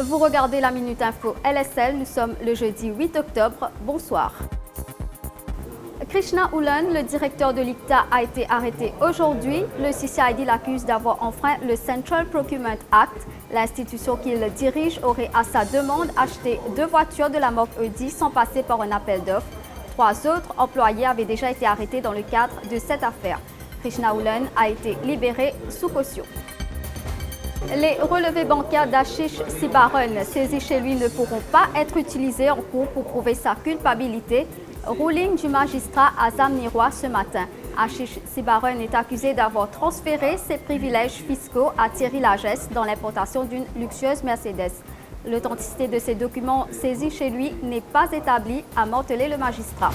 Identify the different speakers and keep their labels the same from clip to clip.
Speaker 1: Vous regardez la Minute Info LSL, nous sommes le jeudi 8 octobre. Bonsoir. Krishna Ulan, le directeur de l'ICTA, a été arrêté aujourd'hui. Le CCID l'accuse d'avoir enfreint le Central Procurement Act. L'institution qu'il dirige aurait à sa demande acheté 2 voitures de la marque Audi sans passer par un appel d'offres. 3 autres employés avaient déjà été arrêtés dans le cadre de cette affaire. Krishna Ulan a été libéré sous caution. Les relevés bancaires d'Ashish Sibaran saisis chez lui ne pourront pas être utilisés en cours pour prouver sa culpabilité. Ruling du magistrat Azam Nirwa ce matin. Ashish Sibaran est accusé d'avoir transféré ses privilèges fiscaux à Thierry Lagesse dans l'importation d'une luxueuse Mercedes. L'authenticité de ces documents saisis chez lui n'est pas établie, a martelé le magistrat.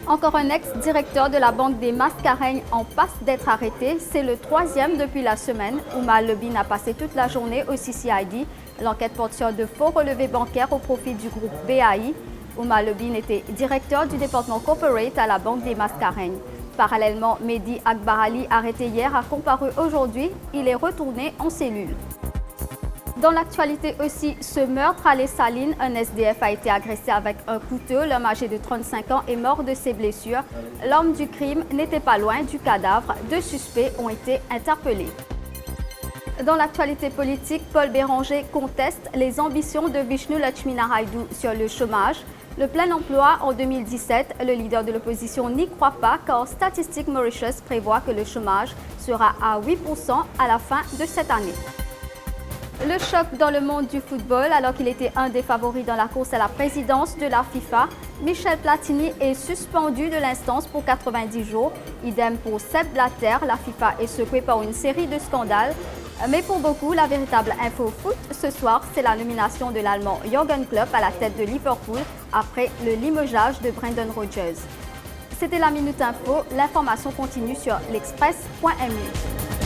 Speaker 1: Encore un ex-directeur de la Banque des Mascareignes en passe d'être arrêté. C'est le 3e depuis la semaine. Oumar Lebine a passé toute la journée au CCID. L'enquête porte sur de faux relevés bancaires au profit du groupe BAI. Oumar Lebine était directeur du département corporate à la Banque des Mascareignes. Parallèlement, Mehdi Akbarali, arrêté hier, a comparu aujourd'hui. Il est retourné en cellule. Dans l'actualité aussi, ce meurtre à Les Salines, un SDF a été agressé avec un couteau. L'homme âgé de 35 ans est mort de ses blessures. L'homme du crime n'était pas loin du cadavre. 2 suspects ont été interpellés. Dans l'actualité politique, Paul Béranger conteste les ambitions de Vishnu Lakshminarayalu sur le chômage. Le plein emploi en 2017, le leader de l'opposition n'y croit pas car Statistics Mauritius prévoit que le chômage sera à 8% à la fin de cette année. Le choc dans le monde du football, alors qu'il était un des favoris dans la course à la présidence de la FIFA, Michel Platini est suspendu de l'instance pour 90 jours. Idem pour Sepp Blatter, la FIFA est secouée par une série de scandales. Mais pour beaucoup, la véritable info foot ce soir, c'est la nomination de l'Allemand Jürgen Klopp à la tête de Liverpool après le limogeage de Brendan Rodgers. C'était la Minute Info. L'information continue sur l'express.mu.